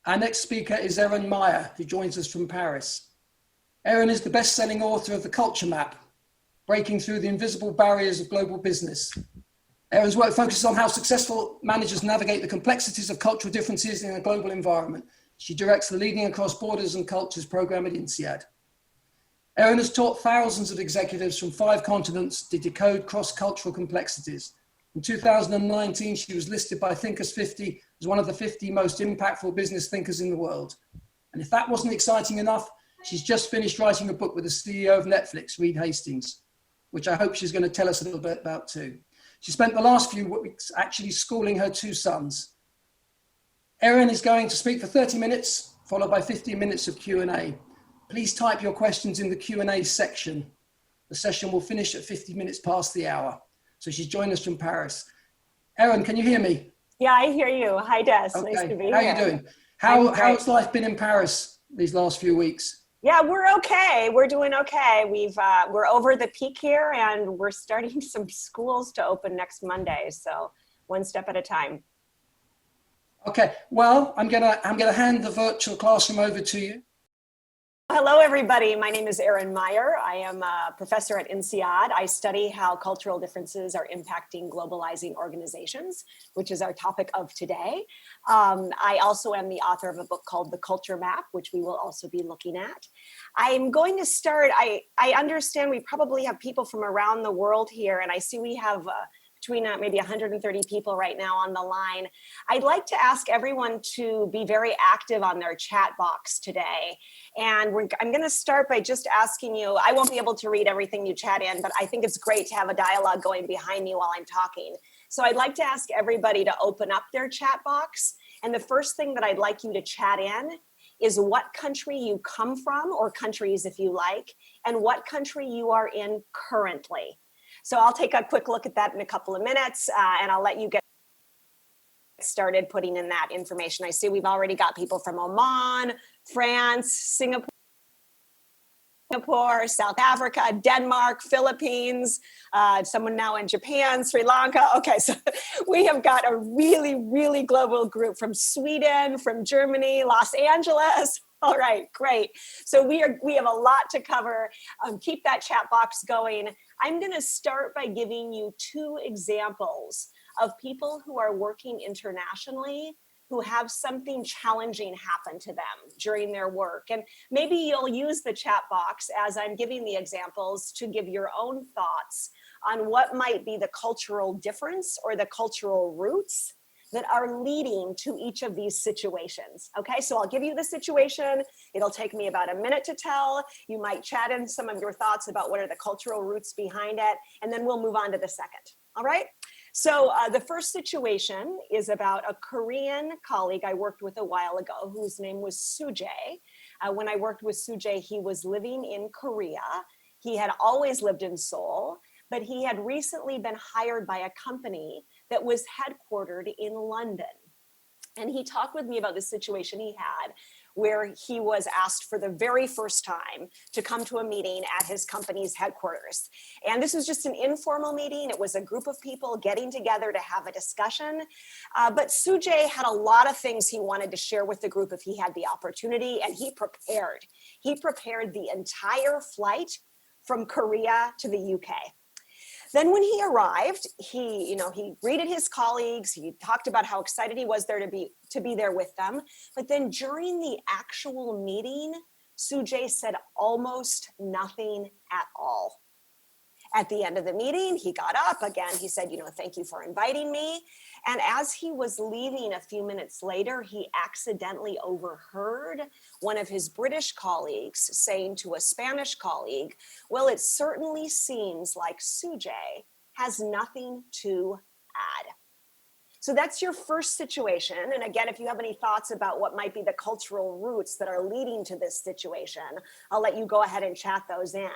Our next speaker is Erin Meyer, who joins us from Paris. Erin is the best-selling author of The Culture Map, Breaking Through the Invisible Barriers of Global Business. Erin's work focuses on how successful managers navigate the complexities of cultural differences in a global environment. She directs the Leading Across Borders and Cultures program at INSEAD. Erin has taught thousands of executives from 5 continents to decode cross-cultural complexities. In 2019, she was listed by Thinkers 50 as one of the 50 most impactful business thinkers in the world. And if that wasn't exciting enough, she's just finished writing a book with the CEO of Netflix, Reed Hastings, which I hope she's going to tell us a little bit about too. She spent the last few weeks actually schooling her 2 sons. Erin is going to speak for 30 minutes, followed by 15 minutes of Q&A. Please type your questions in the Q&A section. The session will finish at 50 minutes past the hour. So she's joined us from Paris. Erin, can you hear me? Yeah, I hear you. Hi, Des. Okay. Nice to be here. How are you doing? How's life been in Paris these last few weeks? Yeah, we're okay. We're doing okay. We're over the peak here, and we're starting some schools to open next Monday. So one step at a time. Okay. Well, I'm gonna hand the virtual classroom over to you. Hello, everybody. My name is Erin Meyer. I am a professor at INSEAD. I study how cultural differences are impacting globalizing organizations, which is our topic of today. I also am the author of a book called The Culture Map, which we will also be looking at. I'm going to start, I understand we probably have people from around the world here, and I see we have between maybe 130 people right now on the line. I'd like to ask everyone to be very active on their chat box today. And I'm going to start by just asking you, I won't be able to read everything you chat in, but I think it's great to have a dialogue going behind me while I'm talking. So I'd like to ask everybody to open up their chat box. And the first thing that I'd like you to chat in is what country you come from, or countries if you like, and what country you are in currently. So I'll take a quick look at that in a couple of minutes, and I'll let you get started putting in that information. I see we've already got people from Oman, France, Singapore, South Africa, Denmark, Philippines, someone now in Japan, Sri Lanka. Okay, so we have got a really, really global group from Sweden, from Germany, Los Angeles. All right, great. So we have a lot to cover. Keep that chat box going. I'm going to start by giving you 2 examples of people who are working internationally who have something challenging happen to them during their work. And maybe you'll use the chat box as I'm giving the examples to give your own thoughts on what might be the cultural difference or the cultural roots that are leading to each of these situations. Okay, so I'll give you the situation. It'll take me about a minute to tell. You might chat in some of your thoughts about what are the cultural roots behind it, and then we'll move on to the second. All right, so the first situation is about a Korean colleague I worked with a while ago whose name was Sujay. When I worked with Sujay, he was living in Korea. He had always lived in Seoul, but he had recently been hired by a company that was headquartered in London. And he talked with me about the situation he had where he was asked for the very first time to come to a meeting at his company's headquarters. And this was just an informal meeting. It was a group of people getting together to have a discussion. But Sujay had a lot of things he wanted to share with the group if he had the opportunity, and he prepared. He prepared the entire flight from Korea to the UK. Then when he arrived, he greeted his colleagues. He talked about how excited he was there to be there with them. But then during the actual meeting, Sujay said almost nothing at all. At the end of the meeting, he got up again. He said, thank you for inviting me. And as he was leaving a few minutes later, he accidentally overheard one of his British colleagues saying to a Spanish colleague, well, it certainly seems like Sujay has nothing to add. So that's your first situation. And again, if you have any thoughts about what might be the cultural roots that are leading to this situation, I'll let you go ahead and chat those in.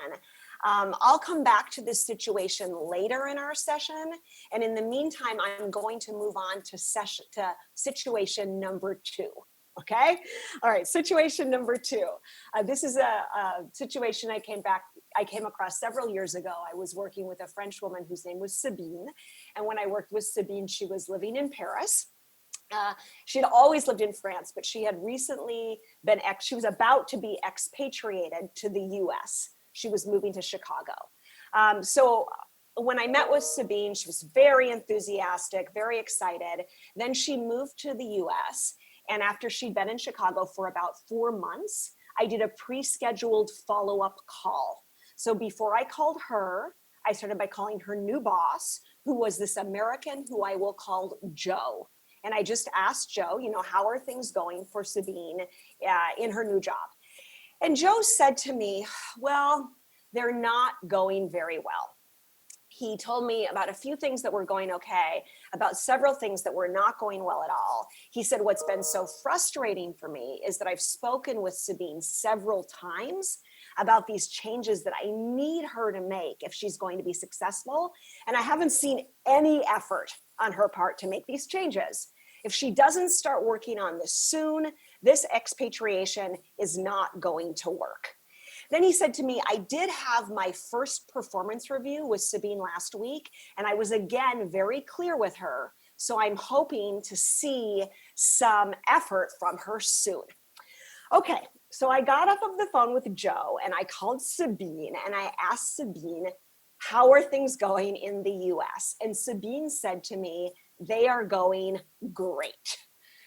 I'll come back to this situation later in our session. And in the meantime, I'm going to move on to situation number 2. Okay. All right. Situation number 2. This is a situation I came across several years ago. I was working with a French woman whose name was Sabine. And when I worked with Sabine, she was living in Paris. She had always lived in France, but she had recently she was about to be expatriated to the US. She was moving to Chicago. So when I met with Sabine, she was very enthusiastic, very excited. Then she moved to the US. And after she'd been in Chicago for about 4 months, I did a pre-scheduled follow-up call. So before I called her, I started by calling her new boss, who was this American who I will call Joe. And I just asked Joe, how are things going for Sabine in her new job? And Joe said to me, well, they're not going very well. He told me about a few things that were going okay, about several things that were not going well at all. He said, what's been so frustrating for me is that I've spoken with Sabine several times about these changes that I need her to make if she's going to be successful. And I haven't seen any effort on her part to make these changes. If she doesn't start working on this soon, this expatriation is not going to work. Then he said to me, I did have my first performance review with Sabine last week, and I was again very clear with her. So I'm hoping to see some effort from her soon. Okay, so I got off of the phone with Joe and I called Sabine and I asked Sabine, how are things going in the US? And Sabine said to me, they are going great.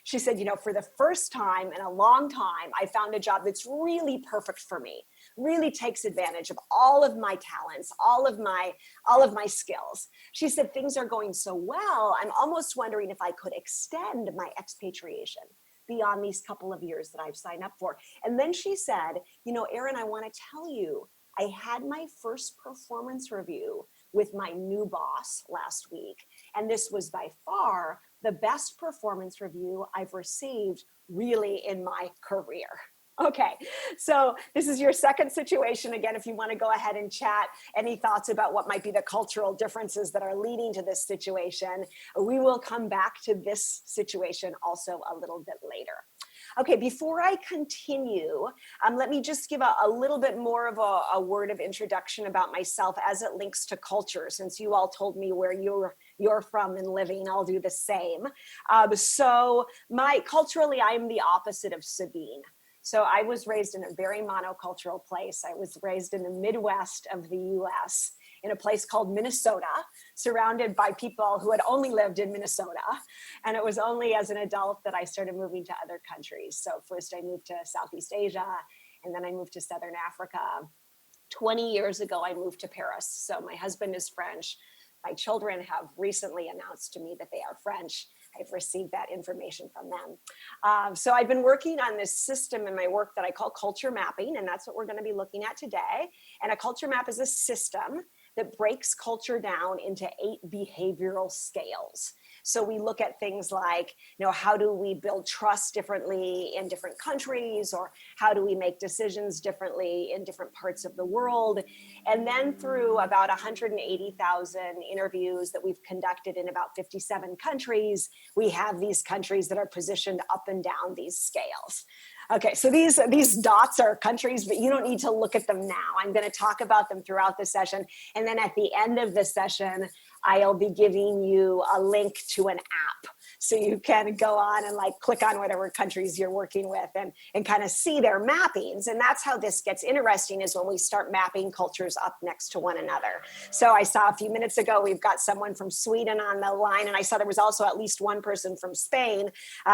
She said, for the first time in a long time, I found a job that's really perfect for me, really takes advantage of all of my talents, all of my skills. She said, things are going so well, I'm almost wondering if I could extend my expatriation beyond these couple of years that I've signed up for. And then she said, Erin, I want to tell you, I had my first performance review with my new boss last week. And this was by far the best performance review I've received really in my career. Okay, so this is your second situation. Again, if you want to go ahead and chat any thoughts about what might be the cultural differences that are leading to this situation, we will come back to this situation also a little bit later. Okay, before I continue, let me just give a little bit more of a word of introduction about myself as it links to culture. Since you all told me where you're from and living, I'll do the same. So culturally, I am the opposite of Sabine. So I was raised in a very monocultural place. I was raised in the Midwest of the US, in a place called Minnesota, surrounded by people who had only lived in Minnesota. And it was only as an adult that I started moving to other countries. So first I moved to Southeast Asia, and then I moved to Southern Africa. 20 years ago, I moved to Paris. So my husband is French. My children have recently announced to me that they are French. I've received that information from them. So I've been working on this system in my work that I call culture mapping, and that's what we're going to be looking at today. And a culture map is a system that breaks culture down into 8 behavioral scales. So we look at things like, how do we build trust differently in different countries, or how do we make decisions differently in different parts of the world? And then through about 180,000 interviews that we've conducted in about 57 countries, we have these countries that are positioned up and down these scales. Okay, so these dots are countries, but you don't need to look at them now. I'm going to talk about them throughout the session. And then at the end of the session, I'll be giving you a link to an app. So you can go on and click on whatever countries you're working with and kind of see their mappings. And that's how this gets interesting, is when we start mapping cultures up next to one another. So I saw a few minutes ago, we've got someone from Sweden on the line, and I saw there was also at least one person from Spain.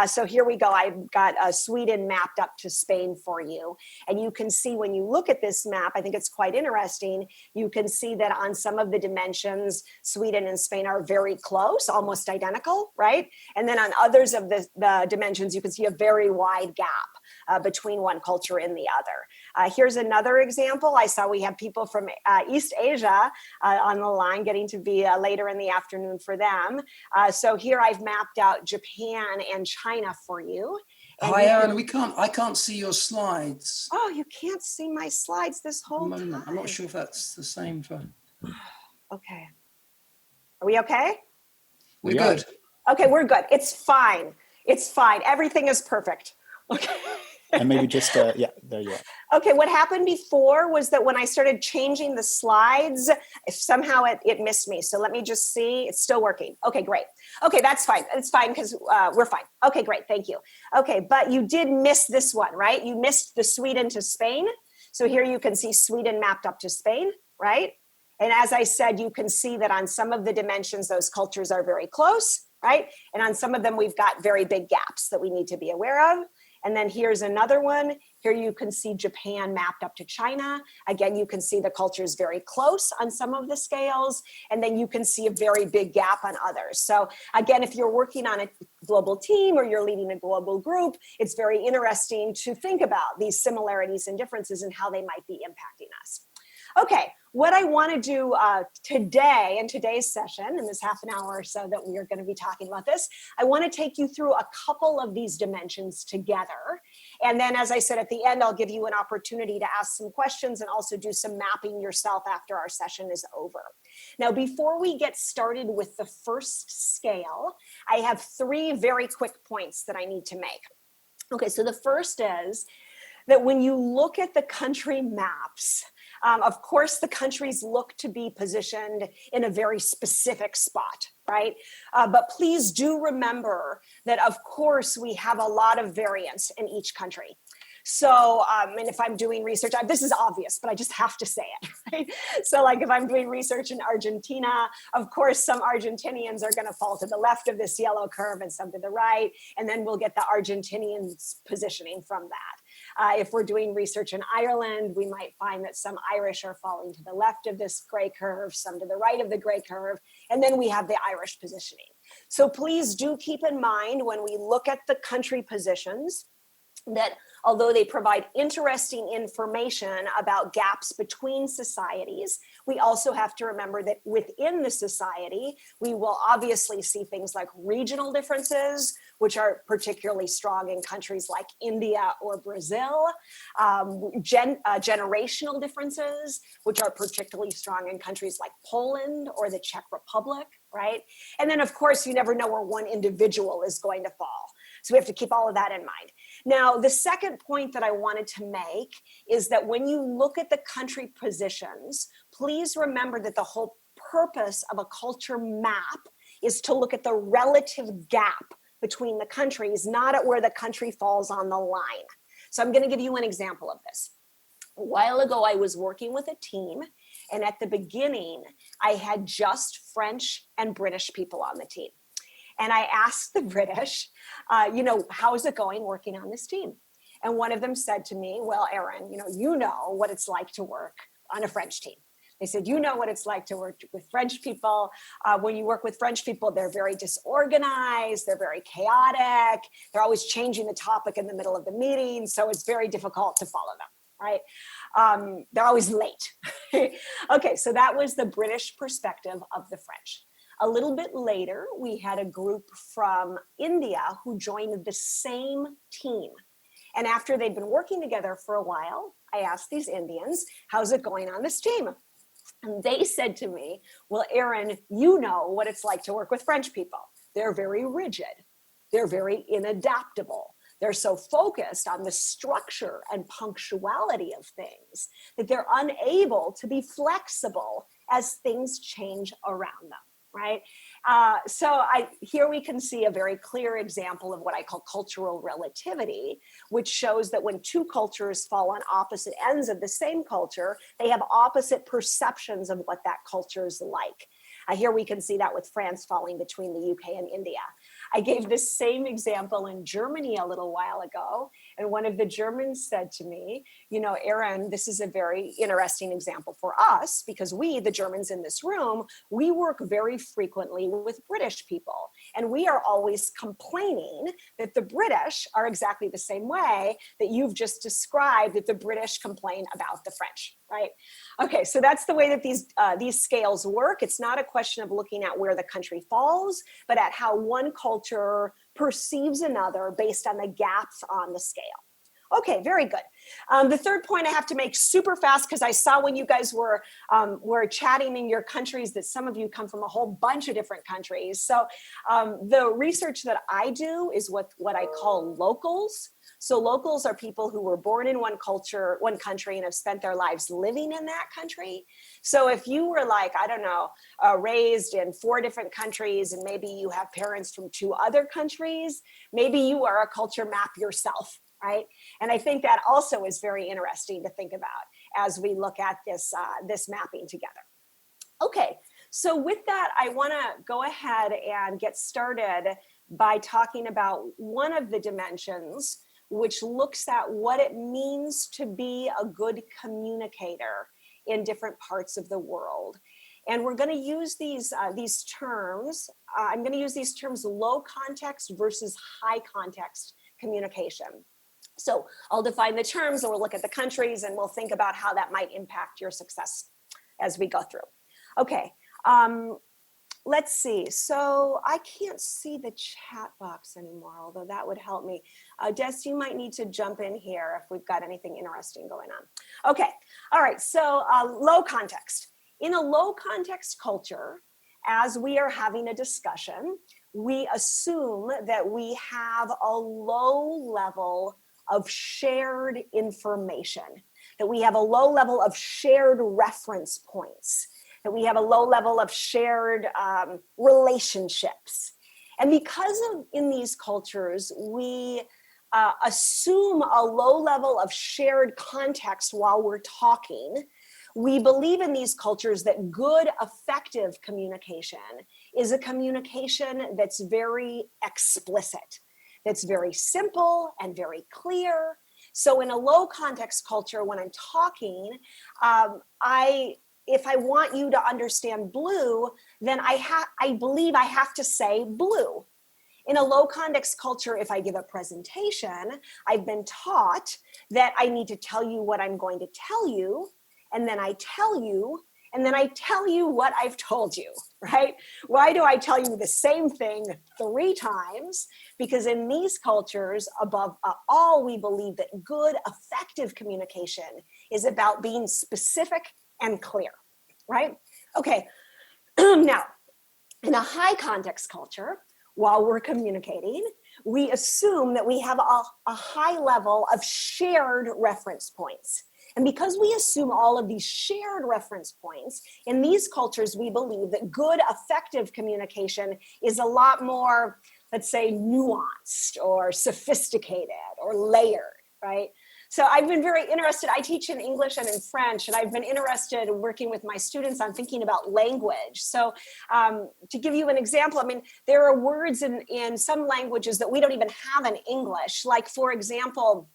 So here we go. I've got Sweden mapped up to Spain for you. And you can see when you look at this map, I think it's quite interesting. You can see that on some of the dimensions, Sweden and Spain are very close, almost identical, right? And then on others of the dimensions, you can see a very wide gap between one culture and the other. Here's another example. I saw we have people from East Asia on the line, getting to be later in the afternoon for them. So here I've mapped out Japan and China for you. And hi, Erin. I can't see your slides. Oh, you can't see my slides this whole time. I'm not sure if that's the same for. Okay. Are we okay? We're good. Okay, we're good. It's fine. It's fine. Everything is perfect. Okay. And maybe just, yeah, there you are. Okay, what happened before was that when I started changing the slides, somehow it missed me. So let me just see. It's still working. Okay, great. Okay, that's fine. It's fine because we're fine. Okay, great. Thank you. Okay, but you did miss this one, right? You missed the Sweden to Spain. So here you can see Sweden mapped up to Spain, right? And as I said, you can see that on some of the dimensions, those cultures are very close, right? And on some of them, we've got very big gaps that we need to be aware of. And then here's another one. Here you can see Japan mapped up to China. Again, you can see the cultures very close on some of the scales. And then you can see a very big gap on others. So again, if you're working on a global team or you're leading a global group, it's very interesting to think about these similarities and differences and how they might be impacting us. Okay, what I want to do today in today's session, in this half an hour or so that we are going to be talking about this, I want to take you through a couple of these dimensions together. And then, as I said, at the end, I'll give you an opportunity to ask some questions and also do some mapping yourself after our session is over. Now, before we get started with the first scale, I have 3 very quick points that I need to make. Okay, so the first is that when you look at the country maps, of course, the countries look to be positioned in a very specific spot, right? But please do remember that, of course, we have a lot of variance in each country. So, and if I'm doing research, this is obvious, but I just have to say it, right? So like if I'm doing research in Argentina, of course, some Argentinians are going to fall to the left of this yellow curve and some to the right, and then we'll get the Argentinians positioning from that. If we're doing research in Ireland, we might find that some Irish are falling to the left of this gray curve, some to the right of the gray curve, and then we have the Irish positioning. So please do keep in mind when we look at the country positions that although they provide interesting information about gaps between societies, we also have to remember that within the society, we will obviously see things like regional differences, which are particularly strong in countries like India or Brazil, generational differences, which are particularly strong in countries like Poland or the Czech Republic, right? And then, of course, you never know where one individual is going to fall. So we have to keep all of that in mind. Now, the second point that I wanted to make is that when you look at the country positions, please remember that the whole purpose of a culture map is to look at the relative gap between the countries, not at where the country falls on the line. So I'm going to give you an example of this. A while ago, I was working with a team, and at the beginning, I had just French and British people on the team. And I asked the British, how is it going working on this team? And one of them said to me, well, Erin, you know what it's like to work on a French team. They said, you know what it's like to work with French people. When you work with French people, they're very disorganized. They're very chaotic. They're always changing the topic in the middle of the meeting. So it's very difficult to follow them, right? They're always late. Okay, so that was the British perspective of the French. A little bit later, we had a group from India who joined the same team. And after they'd been working together for a while, I asked these Indians, how's it going on this team? And they said to me, well, Erin, you know what it's like to work with French people. They're very rigid. They're very inadaptable. They're so focused on the structure and punctuality of things that they're unable to be flexible as things change around them. Right? Here we can see a very clear example of what I call cultural relativity, which shows that when two cultures fall on opposite ends of the same culture, they have opposite perceptions of what that culture is like. Here we can see that with France falling between the UK and India. I gave this same example in Germany a little while ago, and one of the Germans said to me, Erin, this is a very interesting example for us because we, the Germans in this room, we work very frequently with British people, and we are always complaining that the British are exactly the same way that you've just described that the British complain about the French, right? Okay, so that's the way that these scales work. It's not a question of looking at where the country falls, but at how one culture perceives another based on the gaps on the scale. Okay, very good. The third point I have to make super fast because I saw when you guys were chatting in your countries that some of you come from a whole bunch of different countries. So the research that I do is what I call locals. So locals are people who were born in one culture, one country, and have spent their lives living in that country. So if you were like, I don't know, raised in 4 different countries, and maybe you have parents from 2 other countries, maybe you are a culture map yourself, right? And I think that also is very interesting to think about as we look at this, this mapping together. Okay, so with that, I wanna go ahead and get started by talking about one of the dimensions, which looks at what it means to be a good communicator in different parts of the world. And we're going to use these terms. I'm going to use these terms: low context versus high context communication. So I'll define the terms, and we'll look at the countries, and we'll think about how that might impact your success as we go through. Okay. Let's see. So I can't see the chat box anymore, although that would help me. Des, you might need to jump in here if we've got anything interesting going on. Okay. All right. So low context. In a low context culture, as we are having a discussion, we assume that we have a low level of shared information, that we have a low level of shared reference points, that we have a low level of shared relationships. And because in these cultures, we assume a low level of shared context while we're talking, we believe in these cultures that good, effective communication is a communication that's very explicit, that's very simple and very clear. So in a low context culture, when I'm talking, if I want you to understand blue, then I believe I have to say blue. In a low context culture, if I give a presentation, I've been taught that I need to tell you what I'm going to tell you, and then I tell you, and then I tell you what I've told you, right? Why do I tell you the same thing 3 times? Because in these cultures, above all, we believe that good, effective communication is about being specific and clear, right? Okay, now, in a high context culture, while we're communicating, we assume that we have a high level of shared reference points. And because we assume all of these shared reference points, in these cultures, we believe that good, effective communication is a lot more, let's say, nuanced or sophisticated or layered, right? So I've been very interested. I teach in English and in French, and I've been interested in working with my students on thinking about language. So to give you an example, I mean, there are words in some languages that we don't even have in English. Like, for example,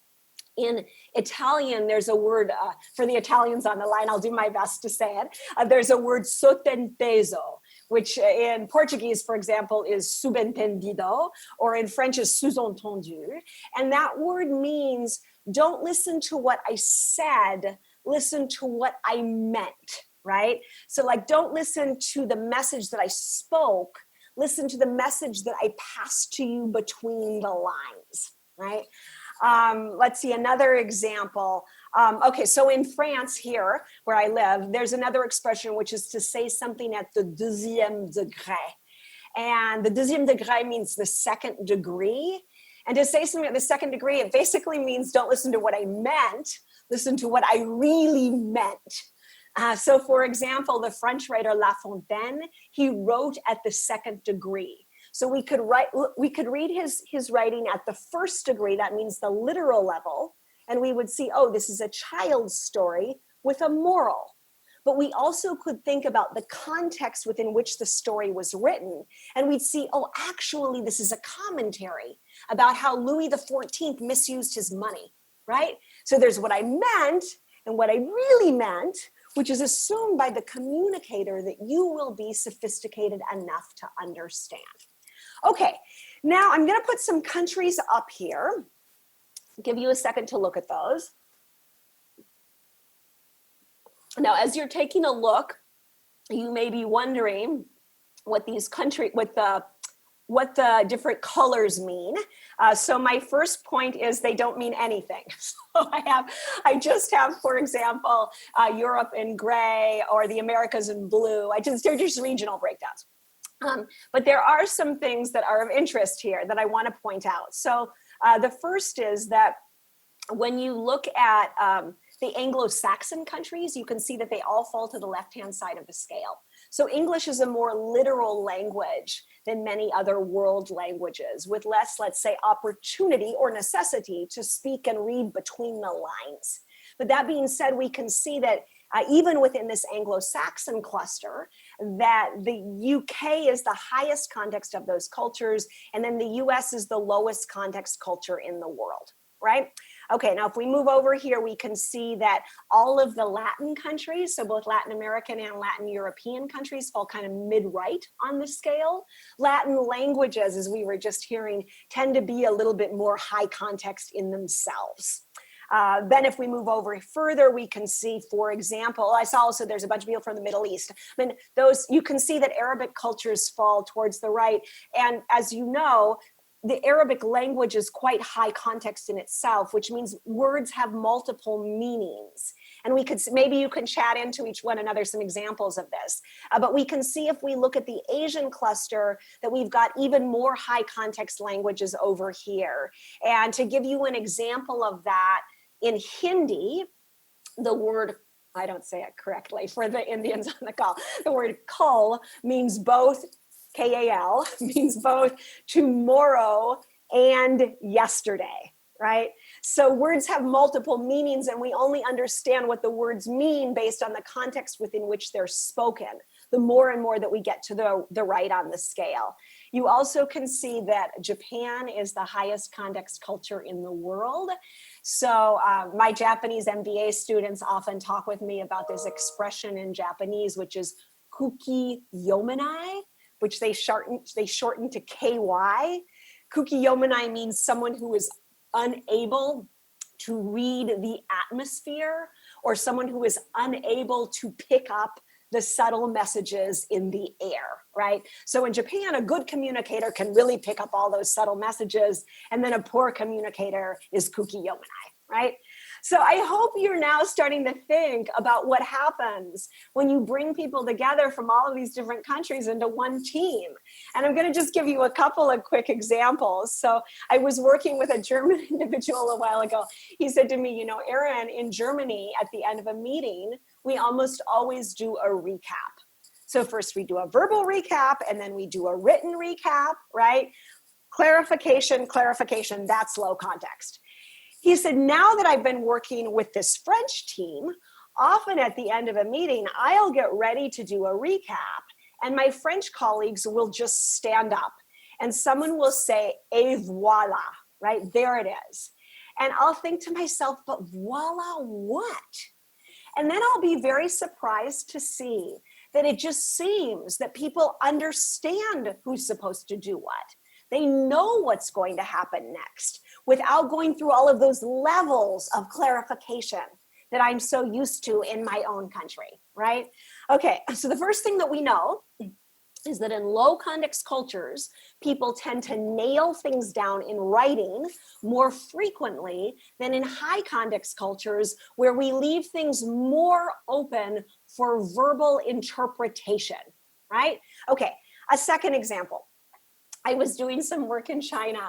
in Italian, there's a word, for the Italians on the line, I'll do my best to say it. There's a word sottinteso, which in Portuguese, for example, is subentendido, or in French is sous-entendu. And that word means don't listen to what I said, listen to what I meant, right? So like, don't listen to the message that I spoke, listen to the message that I passed to you between the lines, right? Let's see another example. Okay, so in France here, where I live, there's another expression, which is to say something at the deuxième degré. And the deuxième degré means the 2nd degree. And to say something at the 2nd degree, it basically means don't listen to what I meant, listen to what I really meant. So for example, the French writer La Fontaine, he wrote at the 2nd degree. So we could read his writing at the 1st degree, that means the literal level, and we would see, oh, this is a child's story with a moral. But we also could think about the context within which the story was written, and we'd see, oh, actually, this is a commentary about how Louis XIV misused his money, right? So there's what I meant and what I really meant, which is assumed by the communicator that you will be sophisticated enough to understand. Okay, now I'm gonna put some countries up here. Give you a second to look at those. Now, as you're taking a look, you may be wondering what these what the different colors mean. So my first point is they don't mean anything. So I just have, for example, Europe in gray or the Americas in blue. They're just regional breakdowns. But there are some things that are of interest here that I want to point out. So The first is that when you look at the Anglo-Saxon countries, you can see that they all fall to the left-hand side of the scale. So English is a more literal language than many other world languages, with less, let's say, opportunity or necessity to speak and read between the lines. But that being said, we can see that even within this Anglo-Saxon cluster, that the UK is the highest context of those cultures, and then the US is the lowest context culture in the world, right? Okay, now if we move over here, we can see that all of the Latin countries, so both Latin American and Latin European countries, fall kind of mid-right on the scale. Latin languages, as we were just hearing, tend to be a little bit more high context in themselves. Then if we move over further, we can see, for example, I saw also there's a bunch of people from the Middle East. I mean, those, you can see that Arabic cultures fall towards the right. And as you know, the Arabic language is quite high context in itself, which means words have multiple meanings. And we could, maybe you can chat into each one another some examples of this. But we can see if we look at the Asian cluster that we've got even more high context languages over here. And to give you an example of that, in Hindi, the word, I don't say it correctly for the Indians on the call, the word kal means both, K-A-L, means both tomorrow and yesterday, right? So words have multiple meanings, and we only understand what the words mean based on the context within which they're spoken, the more and more that we get to the right on the scale. You also can see that Japan is the highest context culture in the world. So my Japanese MBA students often talk with me about this expression in Japanese, which is kuki yomenai, which they shorten to KY. Kuki yomenai means someone who is unable to read the atmosphere, or someone who is unable to pick up the subtle messages in the air, right? So in Japan, a good communicator can really pick up all those subtle messages, and then a poor communicator is kuki yomenai, right? So I hope you're now starting to think about what happens when you bring people together from all of these different countries into one team. And I'm going to just give you a couple of quick examples. So I was working with a German individual a while ago. He said to me, you know, Erin, in Germany, at the end of a meeting, we almost always do a recap. So first we do a verbal recap, and then we do a written recap, right? Clarification, that's low context. He said, now that I've been working with this French team, often at the end of a meeting, I'll get ready to do a recap, and my French colleagues will just stand up, and someone will say, et voila, right? There it is. And I'll think to myself, but voila what? And then I'll be very surprised to see that it just seems that people understand who's supposed to do what. They know what's going to happen next without going through all of those levels of clarification that I'm so used to in my own country, right? Okay, so the first thing that we know is that in low context cultures, people tend to nail things down in writing more frequently than in high context cultures, where we leave things more open for verbal interpretation, right? Okay, a second example. I was doing some work in China.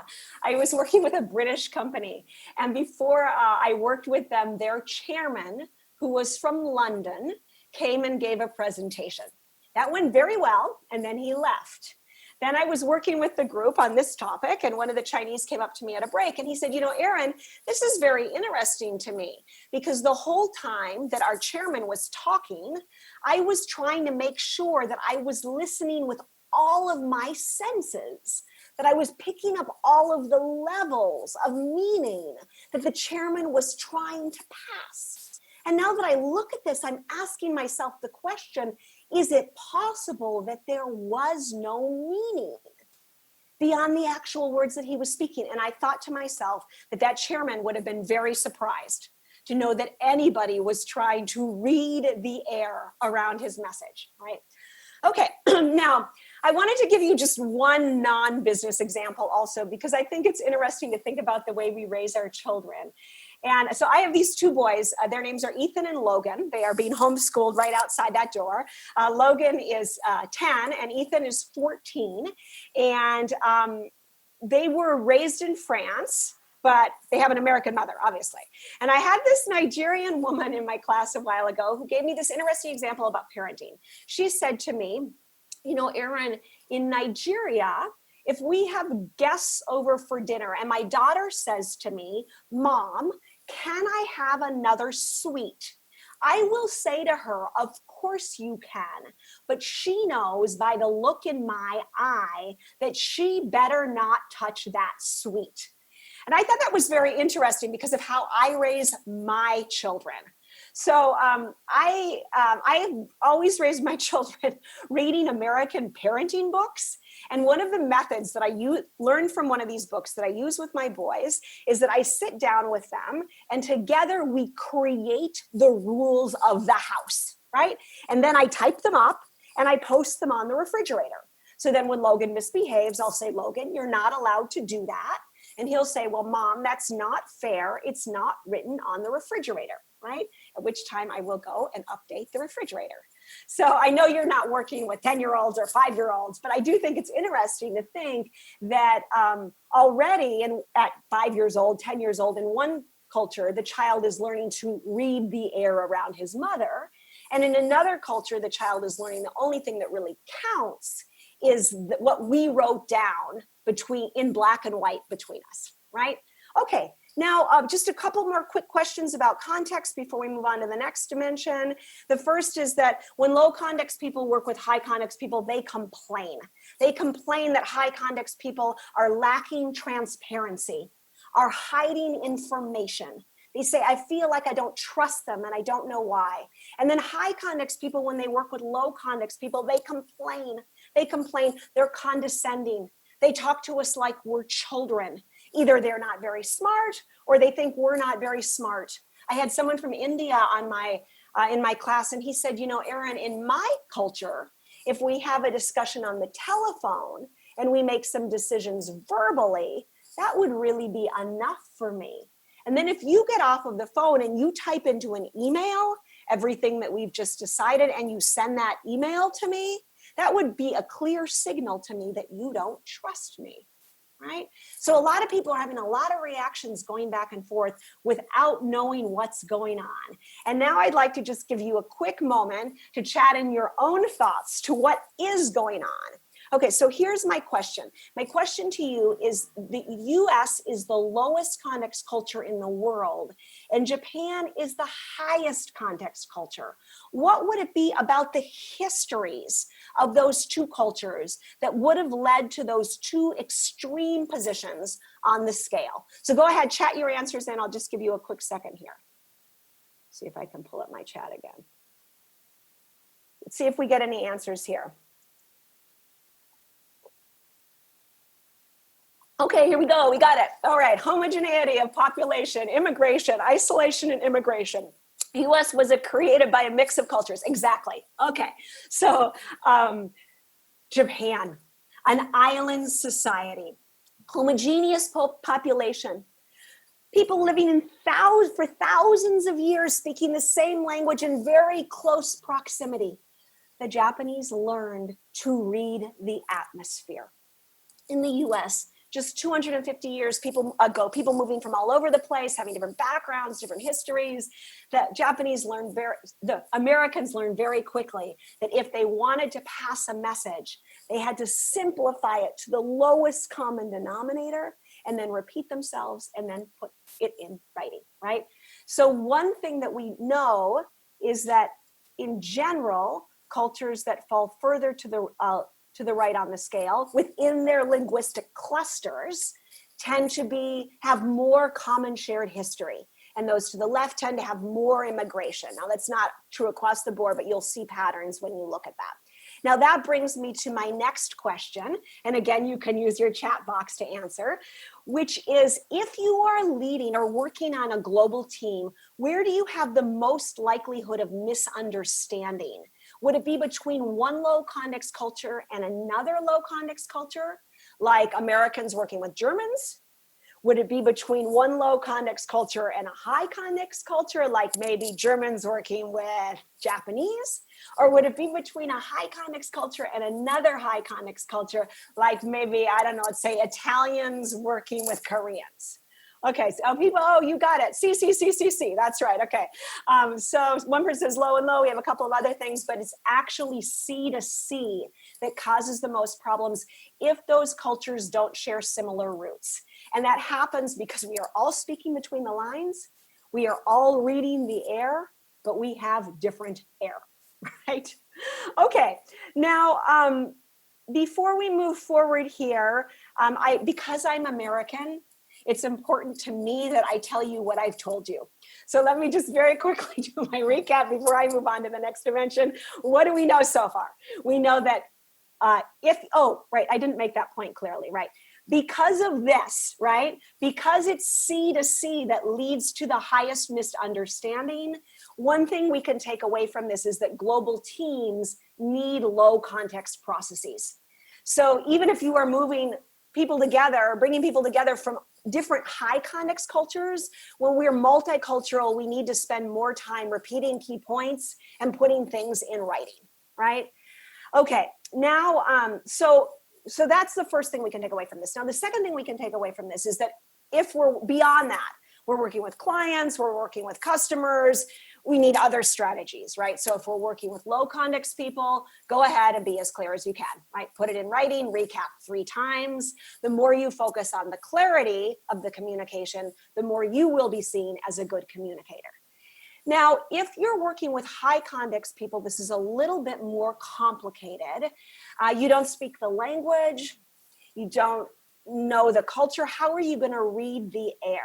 I was working with a British company. And before I worked with them, their chairman, who was from London, came and gave a presentation. That went very well, and then he left. Then I was working with the group on this topic, and one of the Chinese came up to me at a break, and he said, you know, Erin, this is very interesting to me, because the whole time that our chairman was talking, I was trying to make sure that I was listening with all of my senses, that I was picking up all of the levels of meaning that the chairman was trying to pass. And now that I look at this, I'm asking myself the question, is it possible that there was no meaning beyond the actual words that he was speaking? And I thought to myself that that chairman would have been very surprised to know that anybody was trying to read the air around his message, right? Okay, now I wanted to give you just one non-business example also, because I think it's interesting to think about the way we raise our children. And so I have these two boys, their names are Ethan and Logan. They are being homeschooled right outside that door. Logan is 10 and Ethan is 14. And they were raised in France. but they have an American mother, obviously. And I had this Nigerian woman in my class a while ago who gave me this interesting example about parenting. She said to me, you know, Erin, in Nigeria, if we have guests over for dinner and my daughter says to me, Mom, can I have another sweet? I will say to her, of course you can, but she knows by the look in my eye that she better not touch that sweet. And I thought that was very interesting because of how I raise my children. So I have always raised my children reading American parenting books. And one of the methods that I learned from one of these books that I use with my boys is that I sit down with them and together we create the rules of the house, right? And then I type them up and I post them on the refrigerator. So then when Logan misbehaves, I'll say, Logan, you're not allowed to do that. And he'll say, well, Mom, that's not fair. It's not written on the refrigerator, right? At which time I will go and update the refrigerator. So I know you're not working with 10-year-olds or 5-year-olds, but I do think it's interesting to think that already at 5 years old, 10 years old, in one culture, the child is learning to read the air around his mother. And in another culture, the child is learning the only thing that really counts is what we wrote down in black and white between us, right? Okay, now just a couple more quick questions about context before we move on to the next dimension. The first is that when low context people work with high context people, they complain. They complain that high context people are lacking transparency, are hiding information. They say, I feel like I don't trust them and I don't know why. And then high context people, when they work with low context people, they complain. They complain, they're condescending. They talk to us like we're children. Either they're not very smart or they think we're not very smart. I had someone from India on in my class and he said, you know, Erin, in my culture, if we have a discussion on the telephone and we make some decisions verbally, that would really be enough for me. And then if you get off of the phone and you type into an email everything that we've just decided and you send that email to me, that would be a clear signal to me that you don't trust me, right? So a lot of people are having a lot of reactions going back and forth without knowing what's going on. And now I'd like to just give you a quick moment to chat in your own thoughts to what is going on. Okay, so here's my question. My question to you is the US is the lowest context culture in the world, and Japan is the highest context culture. What would it be about the histories of those two cultures that would have led to those two extreme positions on the scale? So go ahead, chat your answers in. I'll just give you a quick second here. See if I can pull up my chat again. Let's see if we get any answers here. Okay, here we go. We got it. All right. Homogeneity of population, immigration, isolation, and immigration. U.S. was created by a mix of cultures. Exactly. Okay. So Japan, an island society, homogeneous population, people living in for thousands of years, speaking the same language in very close proximity. The Japanese learned to read the atmosphere. In the U.S., just 250 years ago, people moving from all over the place, having different backgrounds, different histories. The Americans learned very quickly that if they wanted to pass a message, they had to simplify it to the lowest common denominator and then repeat themselves and then put it in writing, right? So one thing that we know is that in general, cultures that fall further to the right on the scale within their linguistic clusters tend to have more common shared history. And those to the left tend to have more immigration. Now that's not true across the board, but you'll see patterns when you look at that. Now that brings me to my next question. And again, you can use your chat box to answer, which is if you are leading or working on a global team, where do you have the most likelihood of misunderstanding? Would it be between one low context culture and another low context culture, like Americans working with Germans? Would it be between one low context culture and a high context culture, like maybe Germans working with Japanese? Or would it be between a high context culture and another high context culture, like maybe, I don't know, let's say Italians working with Koreans? Okay, so people, you got it. C, C, C, C, C. That's right. Okay. So one person says low and low. We have a couple of other things, but it's actually C to C that causes the most problems if those cultures don't share similar roots. And that happens because we are all speaking between the lines. We are all reading the air, but we have different air, right? Okay. Now, before we move forward here, because I'm American, it's important to me that I tell you what I've told you. So let me just very quickly do my recap before I move on to the next dimension. What do we know so far? We know that right, I didn't make that point clearly, right? Because of this, right? Because it's C to C that leads to the highest misunderstanding, one thing we can take away from this is that global teams need low context processes. So even if you are moving people together, bringing people together from different high context cultures, when we're multicultural, we need to spend more time repeating key points and putting things in writing, right? Okay, now, so that's the first thing we can take away from this. Now, the second thing we can take away from this is that if we're beyond that, we're working with clients, we're working with customers, we need other strategies, right? So if we're working with low context people, go ahead and be as clear as you can, right? Put it in writing, recap 3 times. The more you focus on the clarity of the communication, the more you will be seen as a good communicator. Now, if you're working with high context people, this is a little bit more complicated. You don't speak the language, you don't know the culture. How are you going to read the air?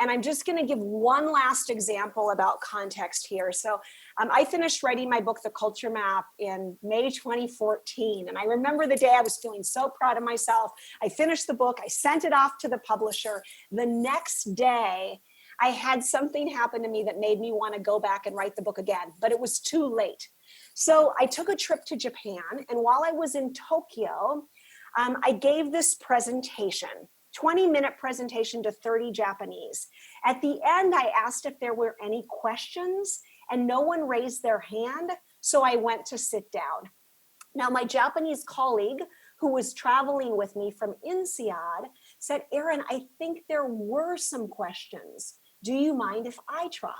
And I'm just going to give one last example about context here. So I finished writing my book, The Culture Map, in May 2014. And I remember the day I was feeling so proud of myself. I finished the book. I sent it off to the publisher. The next day, I had something happen to me that made me want to go back and write the book again, but it was too late. So I took a trip to Japan. And while I was in Tokyo, I gave this presentation. 20-minute presentation to 30 Japanese. At the end, I asked if there were any questions, and no one raised their hand, so I went to sit down. Now, my Japanese colleague, who was traveling with me from INSEAD, said, Erin, I think there were some questions. Do you mind if I try?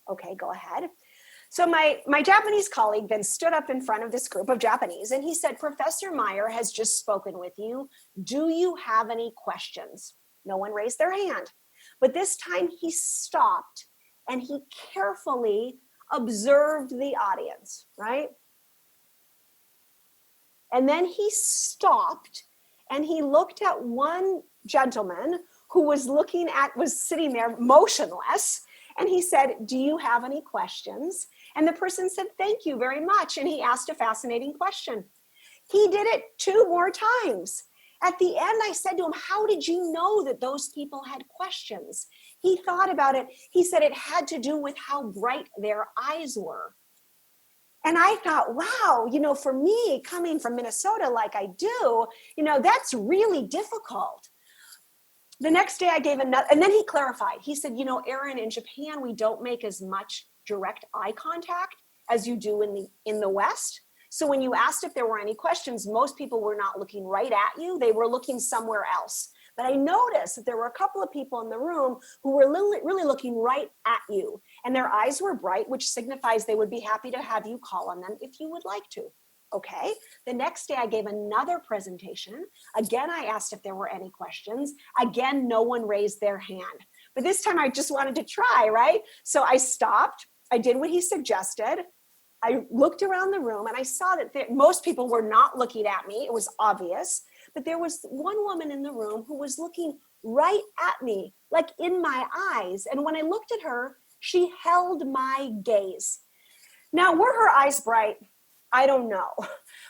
Okay, go ahead. So my Japanese colleague then stood up in front of this group of Japanese and he said, Professor Meyer has just spoken with you. Do you have any questions? No one raised their hand. But this time he stopped and he carefully observed the audience, right? And then he stopped and he looked at one gentleman who was sitting there motionless. And he said, do you have any questions? And the person said, thank you very much. And he asked a fascinating question. He did it 2 more times. At the end, I said to him, how did you know that those people had questions? He thought about it. He said it had to do with how bright their eyes were. And I thought, wow, for me, coming from Minnesota like I do, that's really difficult. The next day I gave another, and then he clarified. He said, Erin, in Japan, we don't make as much direct eye contact as you do in the West. So when you asked if there were any questions, most people were not looking right at you. They were looking somewhere else. But I noticed that there were a couple of people in the room who were really looking right at you. And their eyes were bright, which signifies they would be happy to have you call on them if you would like to. Okay, the next day I gave another presentation. Again, I asked if there were any questions. Again, no one raised their hand. But this time I just wanted to try, right? So I stopped. I did what he suggested. I looked around the room and I saw that most people were not looking at me. It was obvious. But there was one woman in the room who was looking right at me, like in my eyes. And when I looked at her, she held my gaze. Now, were her eyes bright? I don't know,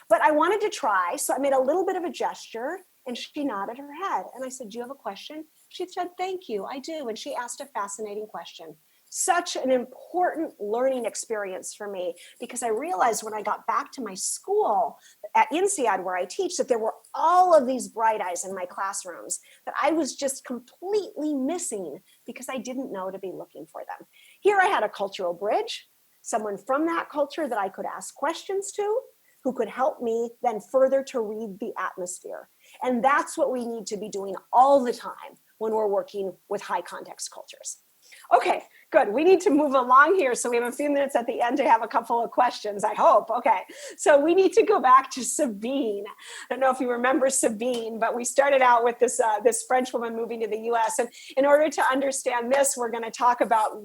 but I wanted to try. So I made a little bit of a gesture and she nodded her head. And I said, do you have a question? She said, thank you, I do. And she asked a fascinating question. Such an important learning experience for me because I realized when I got back to my school at INSEAD where I teach that there were all of these bright eyes in my classrooms that I was just completely missing because I didn't know to be looking for them. Here I had a cultural bridge. Someone from that culture that I could ask questions to, who could help me then further to read the atmosphere. And that's what we need to be doing all the time. when we're working with high context cultures. Okay, good. We need to move along here. So we have a few minutes at the end to have a couple of questions, I hope. Okay, so we need to go back to Sabine. I don't know if you remember Sabine, but we started out with this, this French woman moving to the US. And in order to understand this, we're going to talk about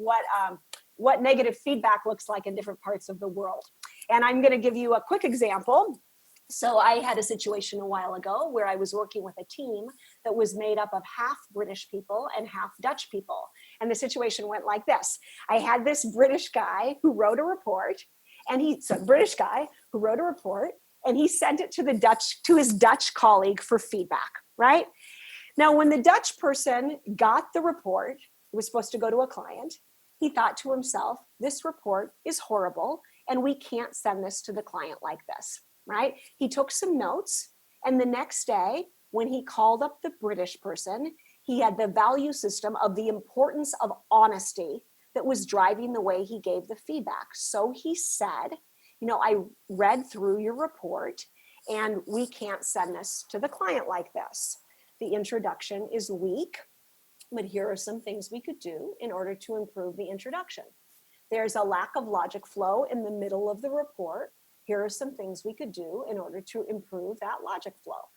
what negative feedback looks like in different parts of the world. And I'm going to give you a quick example. So I had a situation a while ago where I was working with a team that was made up of half British people and half Dutch people. And the situation went like this. I had this British guy who wrote a report, and he sent it to his Dutch colleague for feedback, right? Now, when the Dutch person got the report, it was supposed to go to a client, he thought to himself, this report is horrible, and we can't send this to the client like this. Right? He took some notes, and the next day when he called up the British person, he had the value system of the importance of honesty that was driving the way he gave the feedback. So he said, you know, I read through your report and we can't send this to the client like this. The introduction is weak, but here are some things we could do in order to improve the introduction. There's a lack of logic flow in the middle of the report. Here are some things we could do in order to improve that logic flow.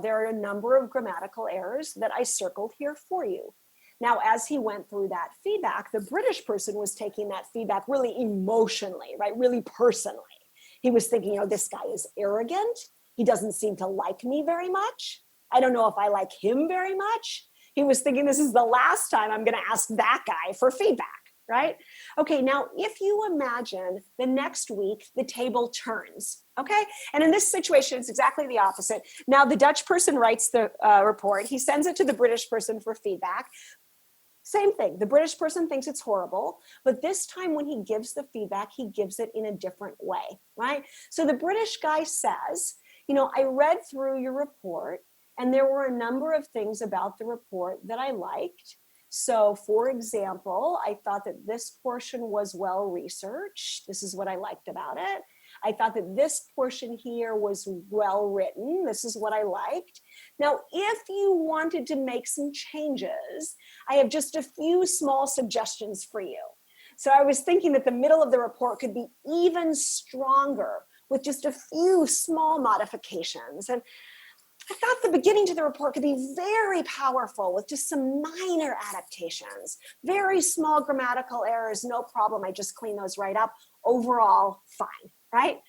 There are a number of grammatical errors that I circled here for you. Now, as he went through that feedback, the British person was taking that feedback really emotionally, right? Really personally. He was thinking, you know, this guy is arrogant. He doesn't seem to like me very much. I don't know if I like him very much. He was thinking, this is the last time I'm going to ask that guy for feedback. Right? Okay, now if you imagine the next week, the table turns, okay? And in this situation, it's exactly the opposite. Now the Dutch person writes the report. He sends it to the British person for feedback. Same thing, the British person thinks it's horrible, but this time when he gives the feedback, he gives it in a different way, right? So the British guy says, you know, I read through your report and there were a number of things about the report that I liked. So for example, I thought that this portion was well researched. This is what I liked about it. I thought that this portion here was well written. This is what I liked. Now, if you wanted to make some changes, I have just a few small suggestions for you. So I was thinking that the middle of the report could be even stronger with just a few small modifications. And I thought the beginning to the report could be very powerful with just some minor adaptations, very small grammatical errors, no problem. I just clean those right up. Overall, fine, right?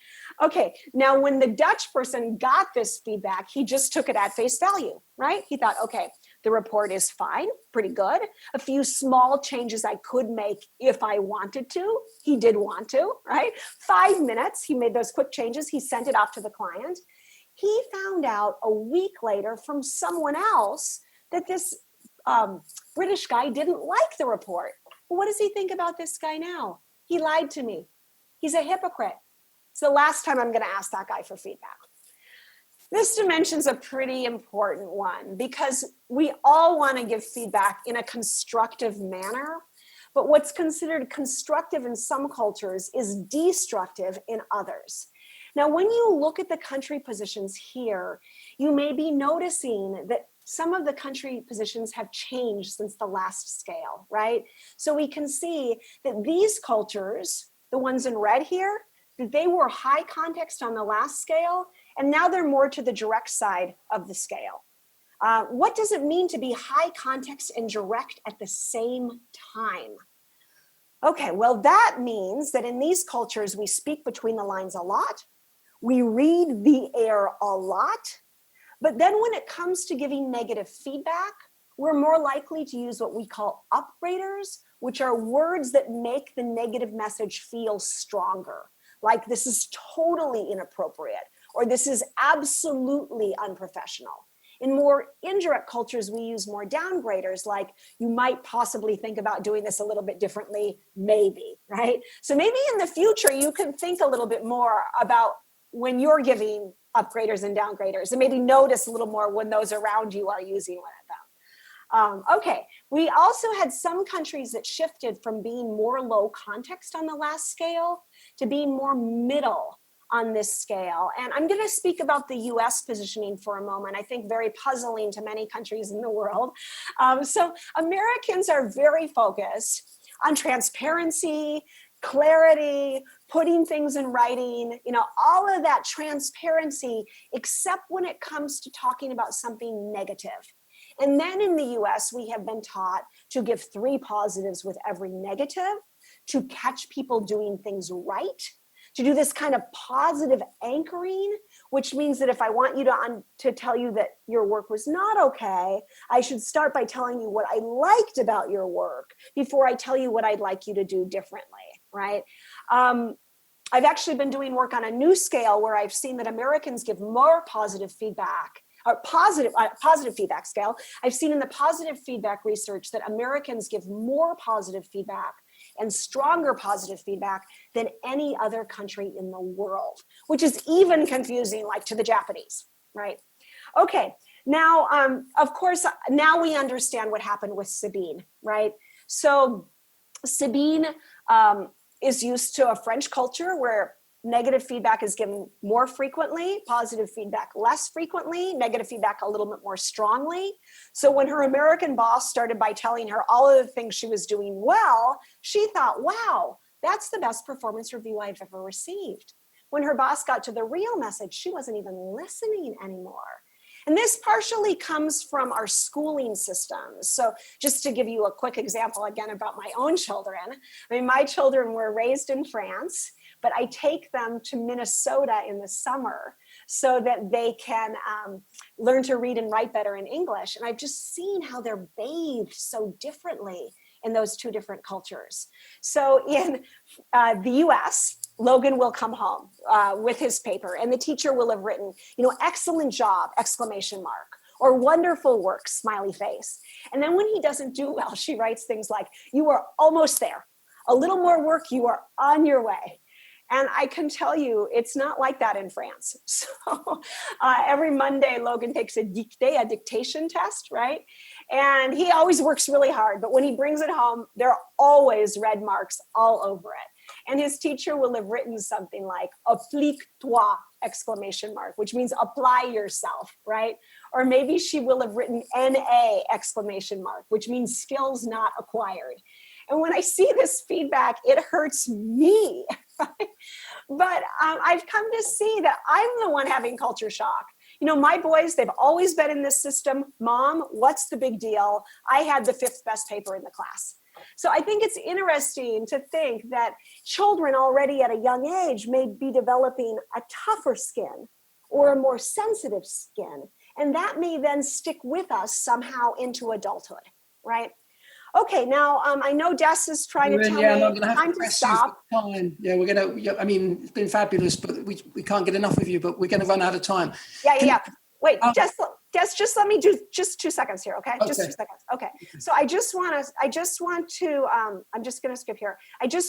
Okay, now when the Dutch person got this feedback, he just took it at face value, right? He thought, okay, the report is fine, pretty good. A few small changes I could make if I wanted to. He did want to, right? 5 minutes, he made those quick changes. He sent it off to the client. He found out a week later from someone else that this British guy didn't like the report. Well, what does he think about this guy now? He lied to me. He's a hypocrite. It's the last time I'm going to ask that guy for feedback. This dimension's a pretty important one because we all want to give feedback in a constructive manner, but what's considered constructive in some cultures is destructive in others. Now, when you look at the country positions here, you may be noticing that some of the country positions have changed since the last scale, right? So we can see that these cultures, the ones in red here, that they were high context on the last scale, and now they're more to the direct side of the scale. What does it mean to be high context and direct at the same time? Okay, well, that means that in these cultures, we speak between the lines a lot. We read the air a lot, but then when it comes to giving negative feedback, we're more likely to use what we call upgraders, which are words that make the negative message feel stronger. Like this is totally inappropriate, or this is absolutely unprofessional. In more indirect cultures, we use more downgraders, like you might possibly think about doing this a little bit differently, maybe, right? So maybe in the future, you can think a little bit more about when you're giving upgraders and downgraders, and maybe notice a little more when those around you are using one of them. Okay, we also had some countries that shifted from being more low context on the last scale to being more middle on this scale. And I'm going to speak about the US positioning for a moment. I think very puzzling to many countries in the world. So Americans are very focused on transparency, clarity, putting things in writing, all of that transparency, except when it comes to talking about something negative. And then in the US, we have been taught to give 3 positives with every negative, to catch people doing things right, to do this kind of positive anchoring, which means that if I want you to tell you that your work was not okay, I should start by telling you what I liked about your work before I tell you what I'd like you to do differently, right? I've actually been doing work on a new scale where I've seen that Americans give more positive feedback, or positive feedback scale. I've seen in the positive feedback research that Americans give more positive feedback and stronger positive feedback than any other country in the world, which is even confusing, like to the Japanese, right? Okay, now, of course, now we understand what happened with Sabine, right? So Sabine is used to a French culture where negative feedback is given more frequently, positive feedback less frequently, negative feedback a little bit more strongly. So when her American boss started by telling her all of the things she was doing well, she thought, wow, that's the best performance review I've ever received. When her boss got to the real message, she wasn't even listening anymore. And this partially comes from our schooling systems. So just to give you a quick example again about my own children, I mean, my children were raised in France, but I take them to Minnesota in the summer so that they can learn to read and write better in English. And I've just seen how they're bathed so differently in those 2 different cultures. So in the US, Logan will come home with his paper and the teacher will have written, excellent job, exclamation mark, or wonderful work, smiley face. And then when he doesn't do well, she writes things like, you are almost there. A little more work, you are on your way. And I can tell you, it's not like that in France. So every Monday, Logan takes a dictation test, right? And he always works really hard, but when he brings it home, there are always red marks all over it. And his teacher will have written something like, applique-toi, exclamation mark, which means apply yourself, right? Or maybe she will have written NA, exclamation mark, which means skills not acquired. And when I see this feedback, it hurts me. Right? But I've come to see that I'm the one having culture shock. My boys, they've always been in this system. Mom, what's the big deal? I had the 5th best paper in the class. So I think it's interesting to think that children already at a young age may be developing a tougher skin or a more sensitive skin. And that may then stick with us somehow into adulthood, right? Okay, now I know Des is trying to tell me I'm going to have time to to press stop. you for time. Yeah, we're going to. I mean, it's been fabulous, but we can't get enough of you. But we're going to run out of time. Yeah. Wait, Des, just let me do just 2 seconds here, okay? Just 2 seconds. Okay. So I just want to. I'm just going to skip here. This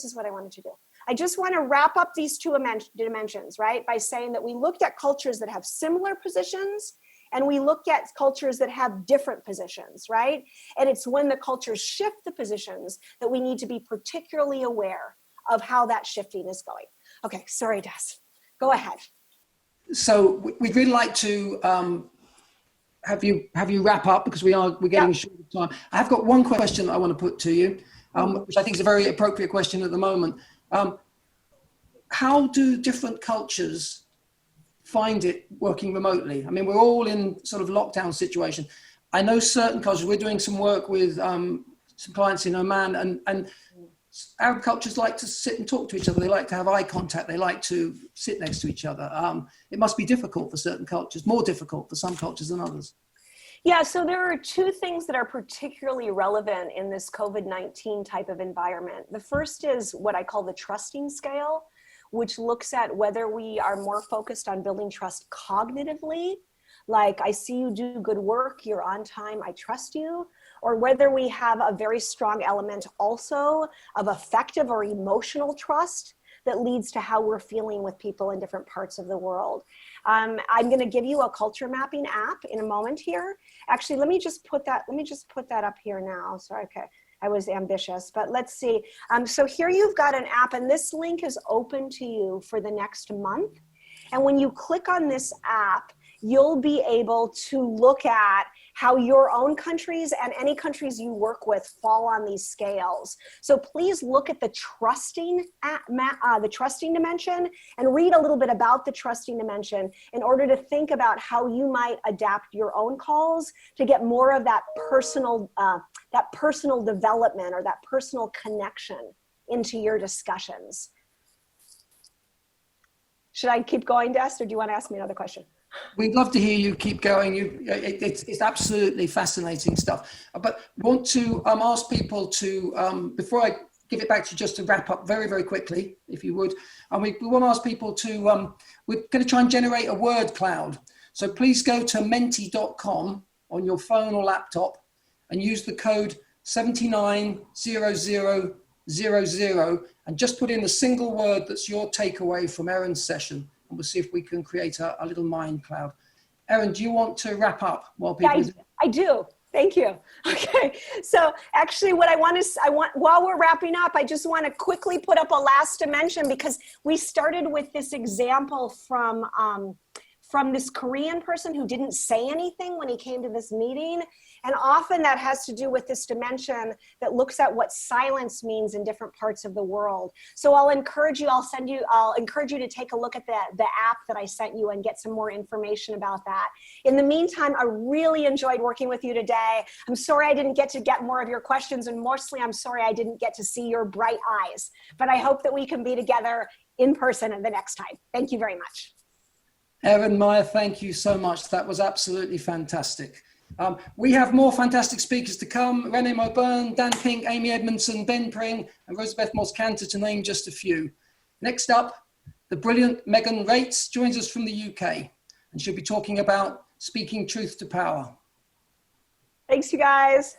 is what I wanted to do. I just want to wrap up these 2 dimensions, right? By saying that we looked at cultures that have similar positions. And we look at cultures that have different positions, right? And it's when the cultures shift the positions that we need to be particularly aware of how that shifting is going. Okay, sorry, Des. Go ahead. So we'd really like to have you wrap up because we're getting short of time. I have got one question that I want to put to you, which I think is a very appropriate question at the moment. How do different cultures find it working remotely? I mean, we're all in sort of lockdown situation. I know certain cultures, we're doing some work with some clients in Oman, and Arab cultures like to sit and talk to each other. They like to have eye contact. They like to sit next to each other. It must be difficult for certain cultures, more difficult for some cultures than others. Yeah, so there are 2 things that are particularly relevant in this COVID-19 type of environment. The first is what I call the trusting scale, which looks at whether we are more focused on building trust cognitively, like I see you do good work, you're on time, I trust you, or whether we have a very strong element also of affective or emotional trust that leads to how we're feeling with people in different parts of the world. I'm going to give you a culture mapping app in a moment here. Actually, let me just put that up here now. Sorry, okay. I was ambitious, but let's see. So here you've got an app, and this link is open to you for the next month. And when you click on this app, you'll be able to look at how your own countries and any countries you work with fall on these scales. So please look at the trusting dimension and read a little bit about the trusting dimension in order to think about how you might adapt your own calls to get more of that personal development or that personal connection into your discussions. Should I keep going, Des, or do you want to ask me another question? We'd love to hear you keep going. It's absolutely fascinating stuff. But want to ask people to, before I give it back to you, just to wrap up very, very quickly, if you would. We want to ask people to, we're going to try and generate a word cloud. So please go to menti.com on your phone or laptop and use the code 790000 and just put in a single word that's your takeaway from Erin's session. And we'll see if we can create a little mind cloud. Erin, do you want to wrap up while people? Yeah, I do. Thank you. Okay. So actually what I want while we're wrapping up, I just want to quickly put up a last dimension because we started with this example from this Korean person who didn't say anything when he came to this meeting. And often that has to do with this dimension that looks at what silence means in different parts of the world. So I'll encourage you to take a look at the app that I sent you and get some more information about that. In the meantime, I really enjoyed working with you today. I'm sorry I didn't get to get more of your questions, and mostly I'm sorry I didn't get to see your bright eyes, but I hope that we can be together in person the next time. Thank you very much. Erin, Meyer, thank you so much. That was absolutely fantastic. We have more fantastic speakers to come. Renee Moburn, Dan Pink, Amy Edmondson, Ben Pring, and Rosabeth Moss-Cantor, to name just a few. Next up, the brilliant Megan Rates joins us from the UK, and she'll be talking about speaking truth to power. Thanks, you guys.